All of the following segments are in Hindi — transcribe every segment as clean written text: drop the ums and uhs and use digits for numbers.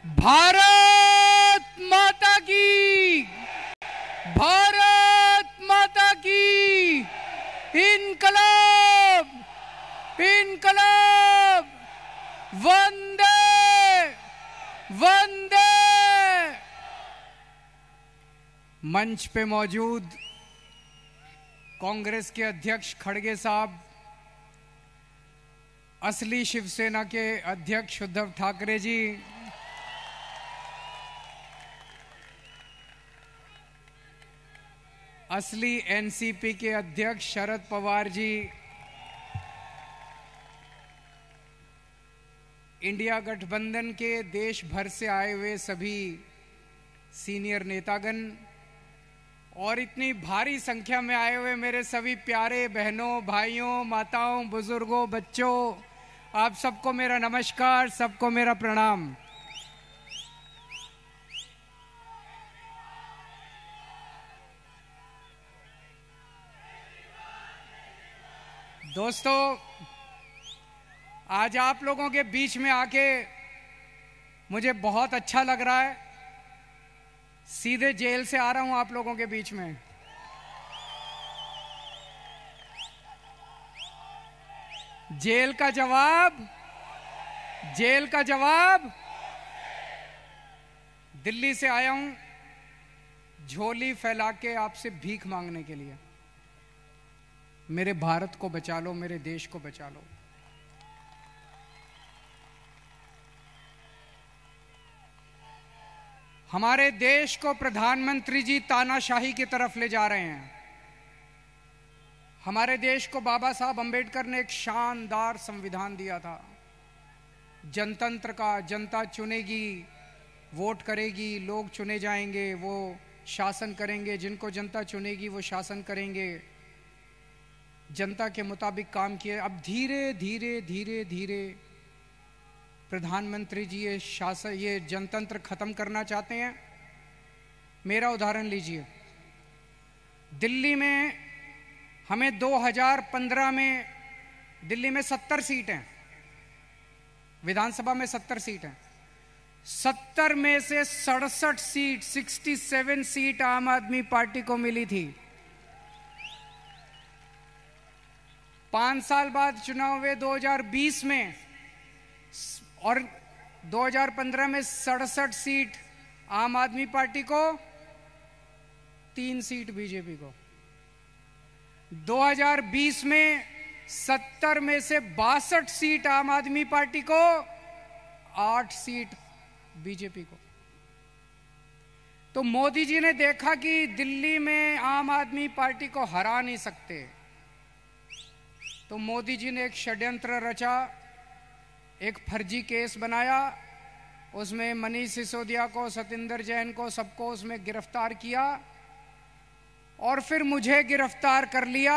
भारत माता की, भारत माता की, इनकलाब, इनकलाब, वंदे वंदे। मंच पे मौजूद कांग्रेस के अध्यक्ष खड़गे साहब, असली शिवसेना के अध्यक्ष उद्धव ठाकरे जी, असली एनसीपी के अध्यक्ष शरद पवार जी, इंडिया गठबंधन के देश भर से आए हुए सभी सीनियर नेतागण और इतनी भारी संख्या में आए हुए मेरे सभी प्यारे बहनों, भाइयों, माताओं, बुजुर्गों, बच्चों, आप सबको मेरा नमस्कार, सबको मेरा प्रणाम। दोस्तों, आज आप लोगों के बीच में आके मुझे बहुत अच्छा लग रहा है। सीधे जेल से आ रहा हूं आप लोगों के बीच में। जेल का जवाब, जेल का जवाब। दिल्ली से आया हूं झोली फैला के आपसे भीख मांगने के लिए। मेरे भारत को बचा लो, मेरे देश को बचा लो। हमारे देश को प्रधानमंत्री जी तानाशाही की तरफ ले जा रहे हैं। हमारे देश को बाबा साहब अंबेडकर ने एक शानदार संविधान दिया था, जनतंत्र का। जनता चुनेगी, वोट करेगी, लोग चुने जाएंगे, वो शासन करेंगे। जिनको जनता चुनेगी वो शासन करेंगे। जनता के मुताबिक काम किए। अब धीरे धीरे धीरे धीरे प्रधानमंत्री जी ये शासन, ये जनतंत्र खत्म करना चाहते हैं। मेरा उदाहरण लीजिए, दिल्ली में हमें 2015 में दिल्ली में 70 सीट हैं, विधानसभा में 70 सीट हैं। 70 में से 67 सीट, 67 सीट आम आदमी पार्टी को मिली थी। 5 साल बाद चुनाव हुए 2020 में, और 2015 में 67 सीट आम आदमी पार्टी को, 3 सीट बीजेपी को। 2020 में 70 में से 62 सीट आम आदमी पार्टी को, 8 सीट बीजेपी को। तो मोदी जी ने देखा कि दिल्ली में आम आदमी पार्टी को हरा नहीं सकते, तो मोदी जी ने एक षड्यंत्र रचा, एक फर्जी केस बनाया। उसमें मनीष सिसोदिया को, सतिंदर जैन को, सबको उसमें गिरफ्तार किया और फिर मुझे गिरफ्तार कर लिया।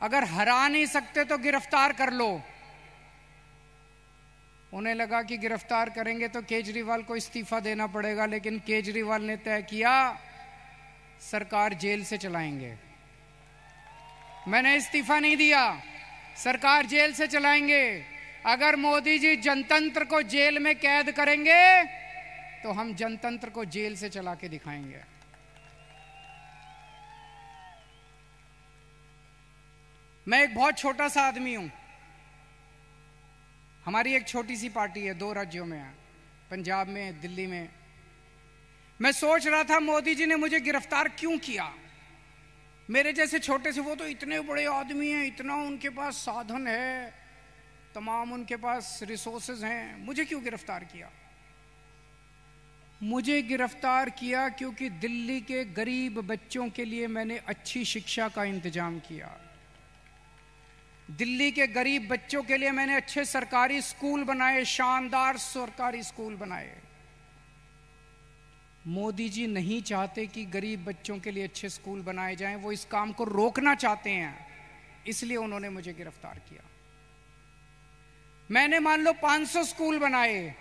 अगर हरा नहीं सकते तो गिरफ्तार कर लो। उन्हें लगा कि गिरफ्तार करेंगे तो केजरीवाल को इस्तीफा देना पड़ेगा, लेकिन केजरीवाल ने तय किया सरकार जेल से चलाएंगे। मैंने इस्तीफा नहीं दिया, सरकार जेल से चलाएंगे। अगर मोदी जी जनतंत्र को जेल में कैद करेंगे तो हम जनतंत्र को जेल से चला के दिखाएंगे। मैं एक बहुत छोटा सा आदमी हूं। हमारी एक छोटी सी पार्टी है, 2 राज्यों में है, पंजाब में, दिल्ली में। मैं सोच रहा था मोदी जी ने मुझे गिरफ्तार क्यों किया। मेरे जैसे छोटे से, वो तो इतने बड़े आदमी हैं, इतना उनके पास साधन है, तमाम उनके पास रिसोर्सेज हैं, मुझे क्यों गिरफ्तार किया। मुझे गिरफ्तार किया क्योंकि दिल्ली के गरीब बच्चों के लिए मैंने अच्छी शिक्षा का इंतजाम किया। दिल्ली के गरीब बच्चों के लिए मैंने अच्छे सरकारी स्कूल बनाए, शानदार सरकारी स्कूल बनाए। मोदी जी नहीं चाहते कि गरीब बच्चों के लिए अच्छे स्कूल बनाए जाएं, वो इस काम को रोकना चाहते हैं, इसलिए उन्होंने मुझे गिरफ्तार किया। मैंने मान लो 500 स्कूल बनाए।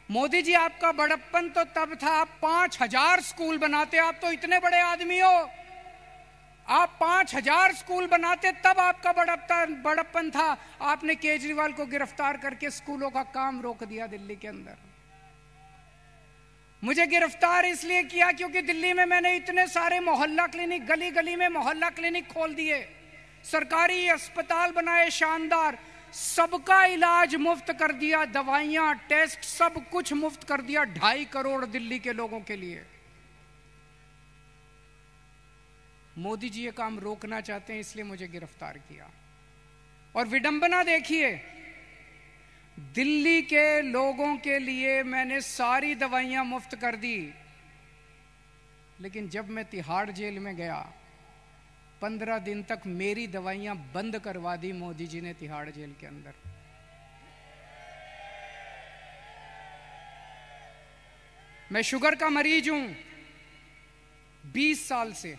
मोदी जी, आपका बड़प्पन तो तब था आप 5000 स्कूल बनाते। आप तो इतने बड़े आदमी हो, आप 5000 स्कूल बनाते, तब आपका बड़प्पन था। आपने केजरीवाल को गिरफ्तार करके स्कूलों का काम रोक दिया दिल्ली के अंदर। मुझे गिरफ्तार इसलिए किया क्योंकि दिल्ली में मैंने इतने सारे मोहल्ला क्लिनिक, गली गली में मोहल्ला क्लिनिक खोल दिए, सरकारी अस्पताल बनाए शानदार, सबका इलाज मुफ्त कर दिया, दवाइयां, टेस्ट, सब कुछ मुफ्त कर दिया 2.5 करोड़ दिल्ली के लोगों के लिए। मोदी जी ये काम रोकना चाहते हैं, इसलिए मुझे गिरफ्तार किया। और विडंबना देखिए, दिल्ली के लोगों के लिए मैंने सारी दवाइयां मुफ्त कर दी, लेकिन जब मैं तिहाड़ जेल में गया 15 दिन तक मेरी दवाइयां बंद करवा दी मोदी जी ने तिहाड़ जेल के अंदर। मैं शुगर का मरीज हूं 20 साल से,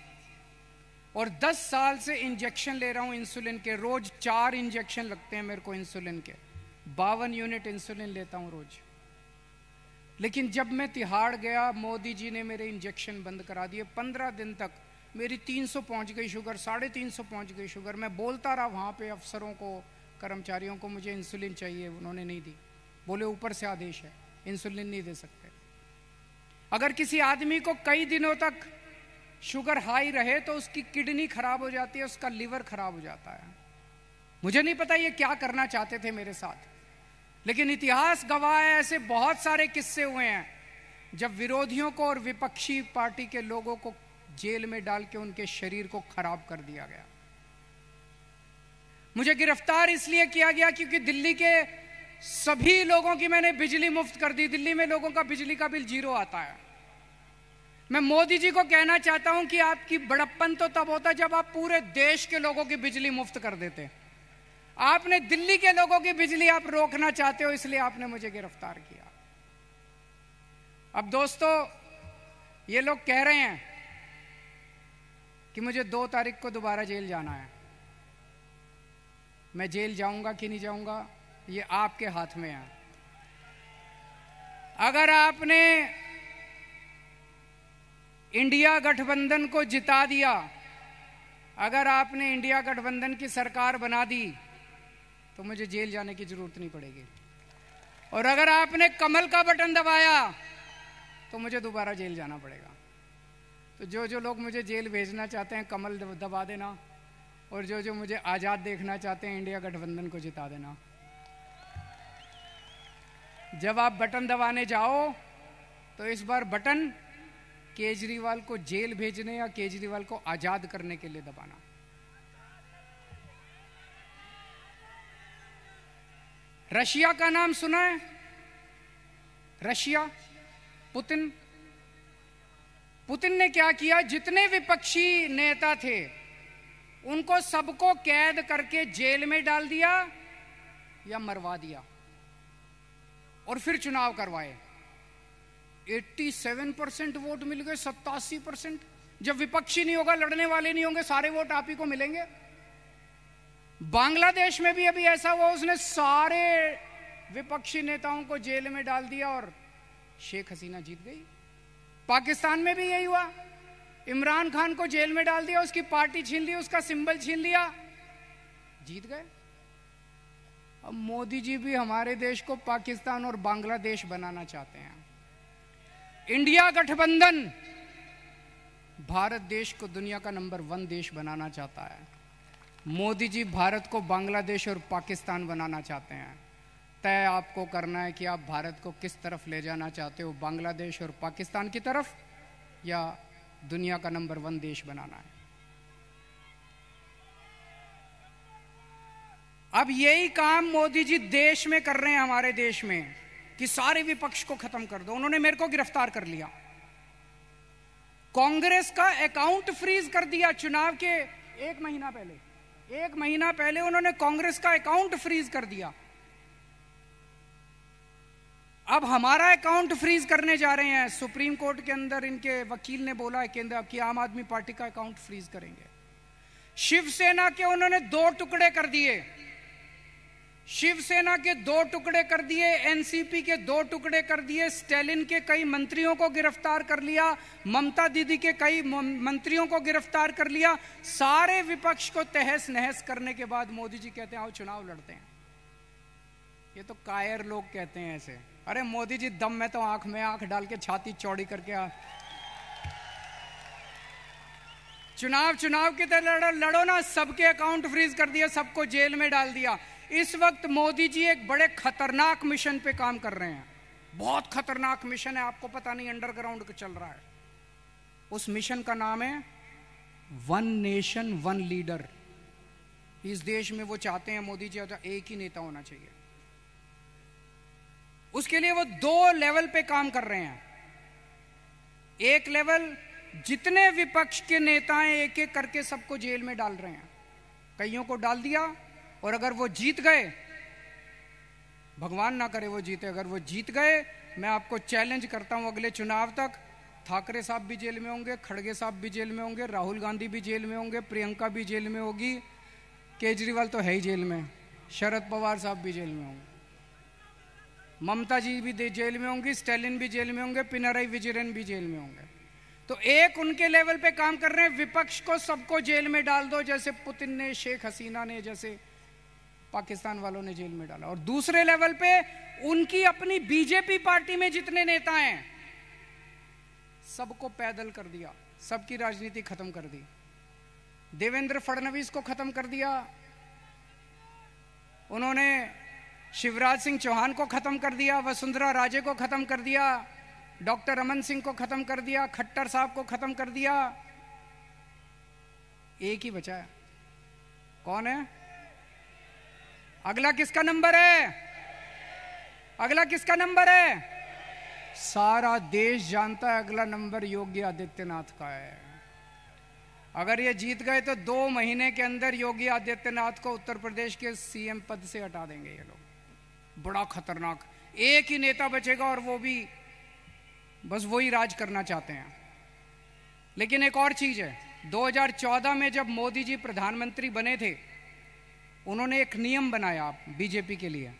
और 10 साल से इंजेक्शन ले रहा हूं इंसुलिन के। रोज 4 इंजेक्शन लगते हैं मेरे को इंसुलिन के, 52 यूनिट इंसुलिन लेता हूं रोज। लेकिन जब मैं तिहाड़ गया, मोदी जी ने मेरे इंजेक्शन बंद करा दिए। 15 दिन तक मेरी 300 पहुंच गई शुगर, 350 पहुंच गई शुगर। मैं बोलता रहा वहां पे अफसरों को, कर्मचारियों को, मुझे इंसुलिन चाहिए, उन्होंने नहीं दी। बोले ऊपर से आदेश है, इंसुलिन नहीं दे सकते। अगर किसी आदमी को कई दिनों तक शुगर हाई रहे तो उसकी किडनी खराब हो जाती है, उसका लिवर खराब हो जाता है। मुझे नहीं पता ये क्या करना चाहते थे मेरे साथ, लेकिन इतिहास गवाह है, ऐसे बहुत सारे किस्से हुए हैं जब विरोधियों को और विपक्षी पार्टी के लोगों को जेल में डाल के उनके शरीर को खराब कर दिया गया। मुझे गिरफ्तार इसलिए किया गया क्योंकि दिल्ली के सभी लोगों की मैंने बिजली मुफ्त कर दी। दिल्ली में लोगों का बिजली का बिल 0 आता है। मैं मोदी जी को कहना चाहता हूं कि आपकी बड़प्पन तो तब होता जब आप पूरे देश के लोगों की बिजली मुफ्त कर देते। आपने दिल्ली के लोगों की बिजली आप रोकना चाहते हो, इसलिए आपने मुझे गिरफ्तार किया। अब दोस्तों, ये लोग कह रहे हैं कि मुझे 2 तारीख को दोबारा जेल जाना है। मैं जेल जाऊंगा कि नहीं जाऊंगा, ये आपके हाथ में है। अगर आपने इंडिया गठबंधन को जिता दिया, अगर आपने इंडिया गठबंधन की सरकार बना दी, तो मुझे जेल जाने की जरूरत नहीं पड़ेगी। और अगर आपने कमल का बटन दबाया तो मुझे दोबारा जेल जाना पड़ेगा। तो जो लोग मुझे जेल भेजना चाहते हैं, कमल दबा देना, और जो मुझे आजाद देखना चाहते हैं, इंडिया गठबंधन को जिता देना। जब आप बटन दबाने जाओ तो इस बार बटन केजरीवाल को जेल भेजने या केजरीवाल को आजाद करने के लिए दबाना। रशिया का नाम सुना है? रशिया, पुतिन ने क्या किया, जितने विपक्षी नेता थे उनको सबको कैद करके जेल में डाल दिया या मरवा दिया, और फिर चुनाव करवाए। 87% वोट मिल गए, 87%। जब विपक्षी नहीं होगा, लड़ने वाले नहीं होंगे, सारे वोट आप ही को मिलेंगे। बांग्लादेश में भी अभी ऐसा हुआ, उसने सारे विपक्षी नेताओं को जेल में डाल दिया और शेख हसीना जीत गई। पाकिस्तान में भी यही हुआ, इमरान खान को जेल में डाल दिया, उसकी पार्टी छीन ली, उसका सिंबल छीन लिया, जीत गए। अब मोदी जी भी हमारे देश को पाकिस्तान और बांग्लादेश बनाना चाहते हैं। इंडिया गठबंधन भारत देश को दुनिया का नंबर 1 देश बनाना चाहता है। मोदी जी भारत को बांग्लादेश और पाकिस्तान बनाना चाहते हैं। तय आपको करना है कि आप भारत को किस तरफ ले जाना चाहते हो, बांग्लादेश और पाकिस्तान की तरफ, या दुनिया का नंबर 1 देश बनाना है। अब यही काम मोदी जी देश में कर रहे हैं, हमारे देश में, कि सारे विपक्ष को खत्म कर दो। उन्होंने मेरे को गिरफ्तार कर लिया, कांग्रेस का अकाउंट फ्रीज कर दिया। चुनाव के 1 महीना पहले उन्होंने कांग्रेस का अकाउंट फ्रीज कर दिया। अब हमारा अकाउंट फ्रीज करने जा रहे हैं। सुप्रीम कोर्ट के अंदर इनके वकील ने बोला है केंद्र की आम आदमी पार्टी का अकाउंट फ्रीज करेंगे। शिवसेना के उन्होंने 2 टुकड़े कर दिए, शिवसेना के 2 टुकड़े कर दिए, एनसीपी के 2 टुकड़े कर दिए, स्टालिन के कई मंत्रियों को गिरफ्तार कर लिया, ममता दीदी के कई मंत्रियों को गिरफ्तार कर लिया। सारे विपक्ष को तहस नहस करने के बाद मोदी जी कहते हैं आओ चुनाव लड़ते हैं। ये तो कायर लोग कहते हैं ऐसे, अरे मोदी जी दम में तो आंख में आंख डाल के छाती चौड़ी करके चुनाव की तरह लड़ो ना, सबके अकाउंट फ्रीज कर दिया, सबको जेल में डाल दिया। इस वक्त मोदी जी एक बड़े खतरनाक मिशन पे काम कर रहे हैं, बहुत खतरनाक मिशन है, आपको पता नहीं अंडरग्राउंड का चल रहा है। उस मिशन का नाम है वन नेशन वन लीडर। इस देश में वो चाहते हैं मोदी जी एक ही नेता होना चाहिए। उसके लिए वो 2 लेवल पे काम कर रहे हैं। एक लेवल, जितने विपक्ष के नेता हैं एक एक करके सबको जेल में डाल रहे हैं, कईयों को डाल दिया, और अगर वो जीत गए, भगवान ना करे वो जीते, अगर वो जीत गए, मैं आपको चैलेंज करता हूं अगले चुनाव तक ठाकरे साहब भी जेल में होंगे, खड़गे साहब भी जेल में होंगे, राहुल गांधी भी जेल में होंगे, प्रियंका भी जेल में होगी, केजरीवाल तो है ही जेल में, शरद पवार साहब भी जेल में होंगे, ममता जी भी जेल में होंगी, स्टालिन भी जेल में होंगे, पिनराई विजयन भी जेल में होंगे। तो एक उनके लेवल पे काम कर रहे हैं, विपक्ष को सबको जेल में डाल दो, जैसे पुतिन ने, शेख हसीना ने, जैसे पाकिस्तान वालों ने जेल में डाला। और दूसरे लेवल पे उनकी अपनी बीजेपी पार्टी में जितने नेता हैं सबको पैदल कर दिया, सबकी राजनीति खत्म कर दी। देवेंद्र फडणवीस को खत्म कर दिया, उन्होंने शिवराज सिंह चौहान को खत्म कर दिया, वसुंधरा राजे को खत्म कर दिया, डॉक्टर रमन सिंह को खत्म कर दिया, खट्टर साहब को खत्म कर दिया। एक ही बचा है, कौन है? अगला किसका नंबर है? अगला किसका नंबर है? सारा देश जानता है अगला नंबर योगी आदित्यनाथ का है। अगर ये जीत गए तो 2 महीने के अंदर योगी आदित्यनाथ को उत्तर प्रदेश के सीएम पद से हटा देंगे ये लोग। बड़ा खतरनाक, एक ही नेता बचेगा और वो भी बस वही राज करना चाहते हैं। लेकिन एक और चीज है, 2014 में जब मोदी जी प्रधानमंत्री बने थे, उन्होंने एक नियम बनाया बीजेपी के लिए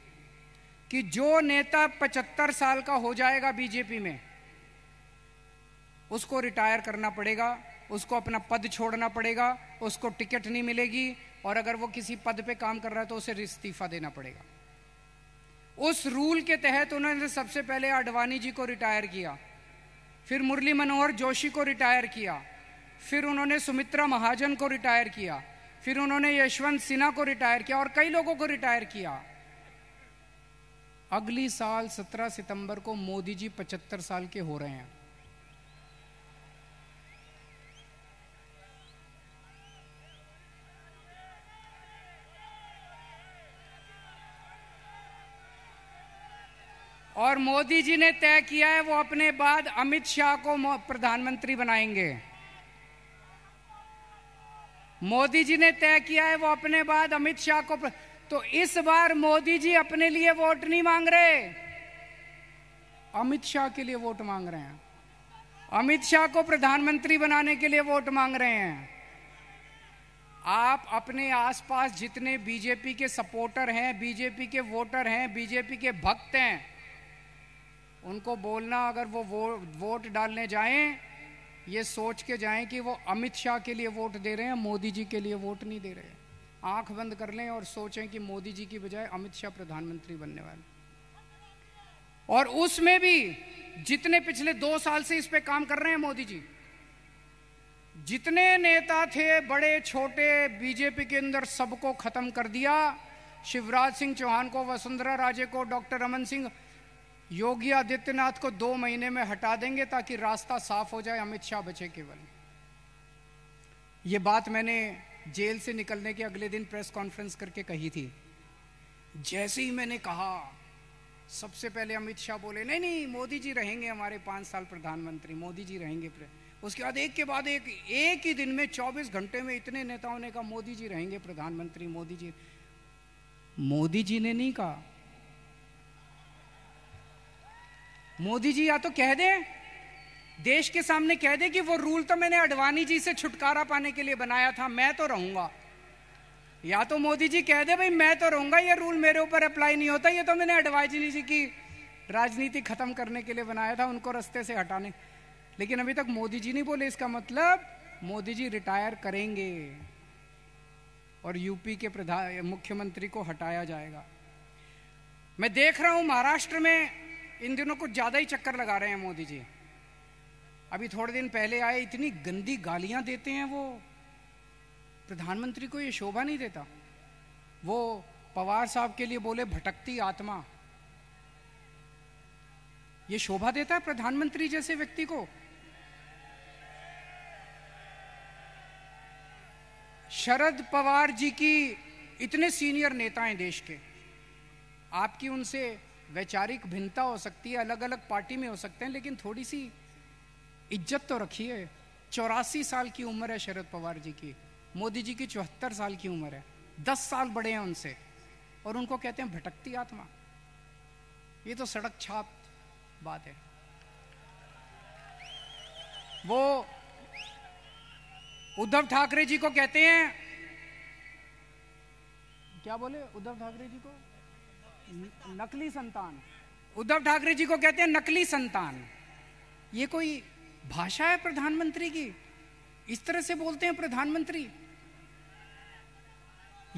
कि जो नेता 75 साल का हो जाएगा बीजेपी में, उसको रिटायर करना पड़ेगा, उसको अपना पद छोड़ना पड़ेगा, उसको टिकट नहीं मिलेगी, और अगर वो किसी पद पे काम कर रहा है तो उसे इस्तीफा देना पड़ेगा। उस रूल के तहत उन्होंने सबसे पहले आडवाणी जी को रिटायर किया, फिर मुरली मनोहर जोशी को रिटायर किया, फिर उन्होंने सुमित्रा महाजन को रिटायर किया, फिर उन्होंने यशवंत सिन्हा को रिटायर किया और कई लोगों को रिटायर किया। अगली साल 17 सितंबर को मोदी जी 75 साल के हो रहे हैं। और मोदी जी ने तय किया है वो अपने बाद अमित शाह को प्रधानमंत्री बनाएंगे। मोदी जी ने तय किया है वो अपने बाद अमित शाह को तो इस बार मोदी जी अपने लिए वोट नहीं मांग रहे, अमित शाह के लिए वोट मांग रहे हैं। अमित शाह को प्रधानमंत्री बनाने के लिए वोट मांग रहे हैं। आप अपने आसपास जितने बीजेपी के सपोर्टर हैं, बीजेपी के वोटर हैं, बीजेपी के भक्त हैं, उनको बोलना अगर वो वोट डालने जाएं, ये सोच के जाएं कि वो अमित शाह के लिए वोट दे रहे हैं, मोदी जी के लिए वोट नहीं दे रहे। आंख बंद कर लें और सोचें कि मोदी जी की बजाय अमित शाह प्रधानमंत्री बनने वाले। और उसमें भी जितने पिछले 2 साल से इस पे काम कर रहे हैं मोदी जी, जितने नेता थे बड़े छोटे बीजेपी के अंदर, सबको खत्म कर दिया। शिवराज सिंह चौहान को, वसुंधरा राजे को, डॉक्टर रमन सिंह, योगी आदित्यनाथ को 2 महीने में हटा देंगे ताकि रास्ता साफ हो जाए, अमित शाह बचे केवल। ये बात मैंने जेल से निकलने के अगले दिन प्रेस कॉन्फ्रेंस करके कही थी। जैसे ही मैंने कहा, सबसे पहले अमित शाह बोले नहीं नहीं मोदी जी रहेंगे हमारे 5 साल प्रधानमंत्री, मोदी जी रहेंगे। उसके बाद एक के बाद एक ही दिन में 24 घंटे में इतने नेताओं ने कहा मोदी जी रहेंगे प्रधानमंत्री, मोदी जी। मोदी जी ने नहीं कहा। मोदी जी या तो कह दे, देश के सामने कह दे कि वो रूल तो मैंने आडवाणी जी से छुटकारा पाने के लिए बनाया था, मैं तो रहूंगा। या तो मोदी जी कह दे भाई मैं तो रहूंगा, ये रूल मेरे ऊपर अप्लाई नहीं होता, ये तो मैंने आडवाणी जी की राजनीति खत्म करने के लिए बनाया था, उनको रास्ते से हटाने। लेकिन अभी तक मोदी जी नहीं बोले। इसका मतलब मोदी जी रिटायर करेंगे और यूपी के मुख्यमंत्री को हटाया जाएगा। मैं देख रहा हूं महाराष्ट्र में इन दिनों कुछ ज्यादा ही चक्कर लगा रहे हैं मोदी जी। अभी थोड़े दिन पहले आए, इतनी गंदी गालियां देते हैं वो। प्रधानमंत्री को ये शोभा नहीं देता। वो पवार साहब के लिए बोले भटकती आत्मा। ये शोभा देता है प्रधानमंत्री जैसे व्यक्ति को? शरद पवार जी की, इतने सीनियर नेता हैं देश के, आपकी उनसे वैचारिक भिन्नता हो सकती है, अलग अलग पार्टी में हो सकते हैं, लेकिन थोड़ी सी इज्जत तो रखिए। 84 साल की उम्र है शरद पवार जी की, मोदी जी की 74 साल की उम्र है, 10 साल बड़े हैं उनसे, और उनको कहते हैं भटकती आत्मा। ये तो सड़क छाप बात है। वो उद्धव ठाकरे जी को कहते हैं, क्या बोले उद्धव ठाकरे जी को? नकली संतान। उद्धव ठाकरे जी को कहते हैं नकली संतान। ये कोई भाषा है प्रधानमंत्री की? इस तरह से बोलते हैं प्रधानमंत्री?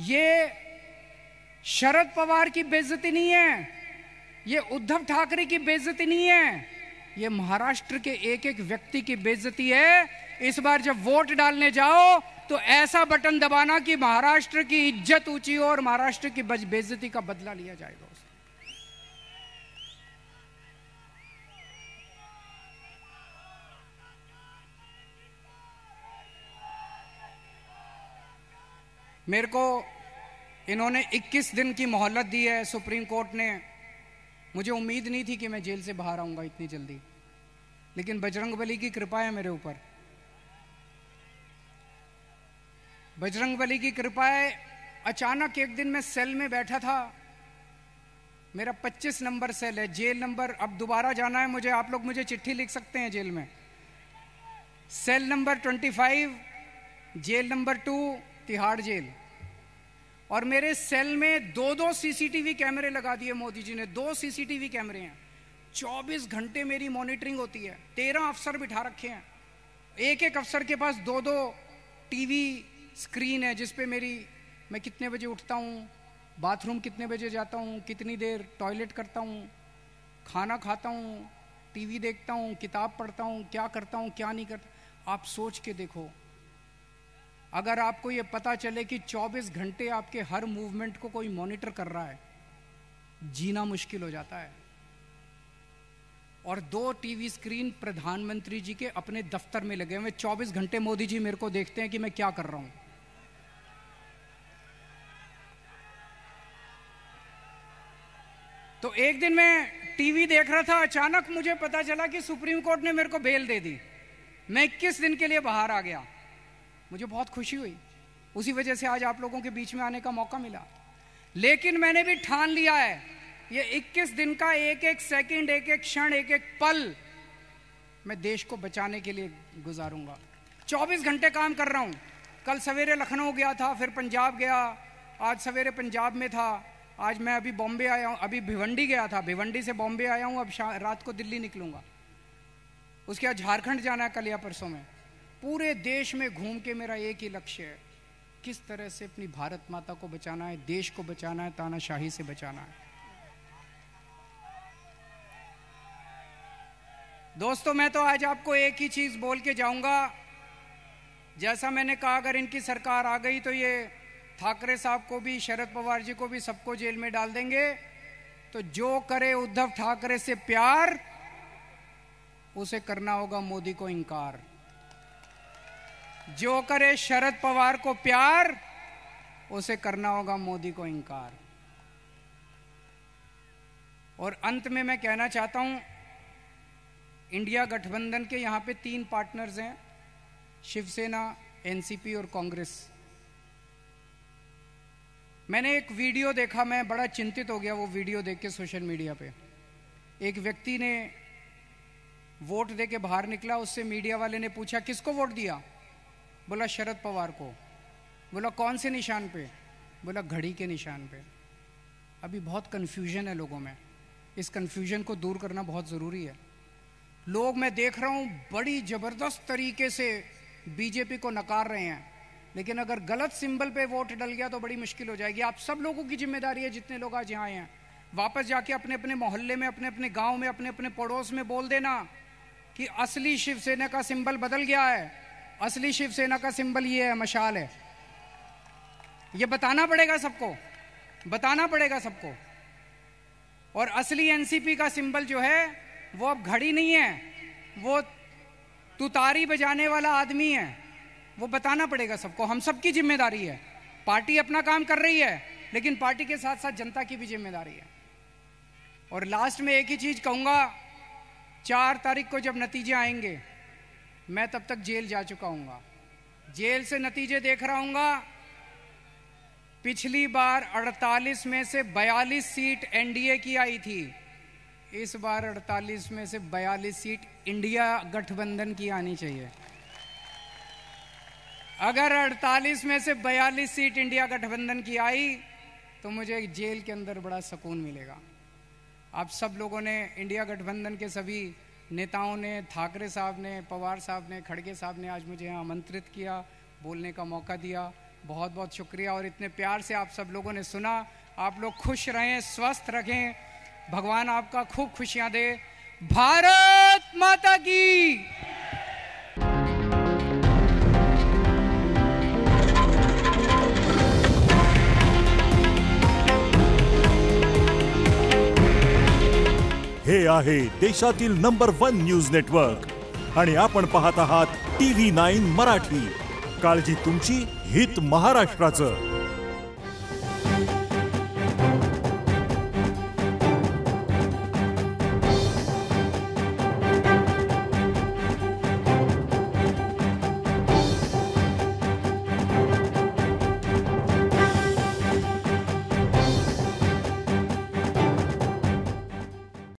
ये शरद पवार की बेइज्जती नहीं है, ये उद्धव ठाकरे की बेइज्जती नहीं है, ये महाराष्ट्र के एक एक व्यक्ति की बेइज्जती है। इस बार जब वोट डालने जाओ तो ऐसा बटन दबाना कि महाराष्ट्र की इज्जत ऊंची हो और महाराष्ट्र की बेइज्जती का बदला लिया जाएगा उससे। मेरे को इन्होंने 21 दिन की मोहलत दी है सुप्रीम कोर्ट ने। मुझे उम्मीद नहीं थी कि मैं जेल से बाहर आऊंगा इतनी जल्दी, लेकिन बजरंगबली की कृपा है मेरे ऊपर। बजरंगबली की कृपा है। अचानक एक दिन मैं सेल में बैठा था, मेरा 25 नंबर सेल है, जेल नंबर, अब दोबारा जाना है मुझे, आप लोग मुझे चिट्ठी लिख सकते हैं जेल में। Cell number 25, jail number 2, Tihar jail. और मेरे सेल में 2-2 सीसीटीवी कैमरे लगा दिए मोदी जी ने। 2 सीसीटीवी कैमरे हैं, 24 घंटे मेरी मॉनिटरिंग होती है। 13 अफसर बिठा रखे हैं, एक एक अफसर के पास 2-2 टीवी स्क्रीन है जिसपे मैं कितने बजे उठता हूँ, बाथरूम कितने बजे जाता हूँ, कितनी देर टॉयलेट करता हूँ, खाना खाता हूँ, टीवी देखता हूँ, किताब पढ़ता हूँ, क्या करता हूँ क्या नहीं करता। आप सोच के देखो, अगर आपको ये पता चले कि 24 घंटे आपके हर मूवमेंट को कोई मॉनिटर कर रहा है, जीना मुश्किल हो जाता है। और 2 टीवी स्क्रीन प्रधानमंत्री जी के अपने दफ्तर में लगे हुए, 24 घंटे मोदी जी मेरे को देखते हैं कि मैं क्या कर रहा हूं। तो एक दिन मैं टीवी देख रहा था, अचानक मुझे पता चला कि सुप्रीम कोर्ट ने मेरे को बेल दे दी। मैं 21 दिन के लिए बाहर आ गया। मुझे बहुत खुशी हुई, उसी वजह से आज आप लोगों के बीच में आने का मौका मिला। लेकिन मैंने भी ठान लिया है, ये 21 दिन का एक एक सेकंड, एक एक क्षण, एक एक पल मैं देश को बचाने के लिए गुजारूंगा। 24 घंटे काम कर रहा हूं। कल सवेरे लखनऊ गया था, फिर पंजाब गया, आज सवेरे पंजाब में था, आज मैं अभी बॉम्बे आया हूं, अभी भिवंडी गया था, भिवंडी से बॉम्बे आया हूं, अब रात को दिल्ली निकलूंगा। उसके बाद झारखंड जाना है कल या परसों में। पूरे देश में घूम के मेरा एक ही लक्ष्य है, किस तरह से अपनी भारत माता को बचाना है, देश को बचाना है, तानाशाही से बचाना है। दोस्तों, मैं तो आज आपको एक ही चीज बोल के जाऊंगा। जैसा मैंने कहा, अगर इनकी सरकार आ गई तो ये ठाकरे साहब को भी, शरद पवार जी को भी, सबको जेल में डाल देंगे। तो जो करे उद्धव ठाकरे से प्यार, उसे करना होगा मोदी को इनकार। जो करे शरद पवार को प्यार, उसे करना होगा मोदी को इनकार। और अंत में मैं कहना चाहता हूं, इंडिया गठबंधन के यहां पे 3 पार्टनर्स हैं, शिवसेना, एनसीपी और कांग्रेस। मैंने एक वीडियो देखा, मैं बड़ा चिंतित हो गया वो वीडियो देख के सोशल मीडिया पे। एक व्यक्ति ने वोट दे के बाहर निकला, उससे मीडिया वाले ने पूछा किसको वोट दिया? बोला शरद पवार को। बोला कौन से निशान पे? बोला घड़ी के निशान पे। अभी बहुत कन्फ्यूजन है लोगों में, इस कन्फ्यूजन को दूर करना बहुत ज़रूरी है। लोग, मैं देख रहा हूँ, बड़ी ज़बरदस्त तरीके से बीजेपी को नकार रहे हैं, लेकिन अगर गलत सिंबल पे वोट डल गया तो बड़ी मुश्किल हो जाएगी। आप सब लोगों की जिम्मेदारी है, जितने लोग आज यहाँ आए हैं। वापस जाके अपने अपने मोहल्ले में, अपने अपने गांव में, अपने अपने पड़ोस में बोल देना कि असली शिवसेना का सिंबल बदल गया है, असली शिवसेना का सिंबल ये है, मशाल है। ये बताना पड़ेगा सबको, बताना पड़ेगा सबको। और असली एनसीपी का सिंबल जो है वो अब घड़ी नहीं है, वो तुतारी बजाने वाला आदमी है। वो बताना पड़ेगा सबको, हम सबकी जिम्मेदारी है। पार्टी अपना काम कर रही है, लेकिन पार्टी के साथ साथ जनता की भी जिम्मेदारी है। और लास्ट में एक ही चीज कहूंगा, 4 तारीख को जब नतीजे आएंगे, मैं तब तक जेल जा चुका हूंगा, जेल से नतीजे देख रहा हूंगा। पिछली बार 48 में से 42 सीट एनडीए की आई थी, इस बार 48 में से 42 सीट इंडिया गठबंधन की आनी चाहिए। अगर 48 में से 42 सीट इंडिया गठबंधन की आई तो मुझे जेल के अंदर बड़ा सुकून मिलेगा। आप सब लोगों ने, इंडिया गठबंधन के सभी नेताओं ने, ठाकरे साहब ने, पवार साहब ने, खड़गे साहब ने आज मुझे यहाँ आमंत्रित किया, बोलने का मौका दिया, बहुत बहुत शुक्रिया। और इतने प्यार से आप सब लोगों ने सुना। आप लोग खुश रहें, स्वस्थ रहें, भगवान आपका खूब खुशियां दे। भारत माता की। हे आहे देशातील नंबर 1 न्यूज नेटवर्क आणि आपण पाहत आहात TV9 मराठी। काळजी तुमची, हित महाराष्ट्राचं।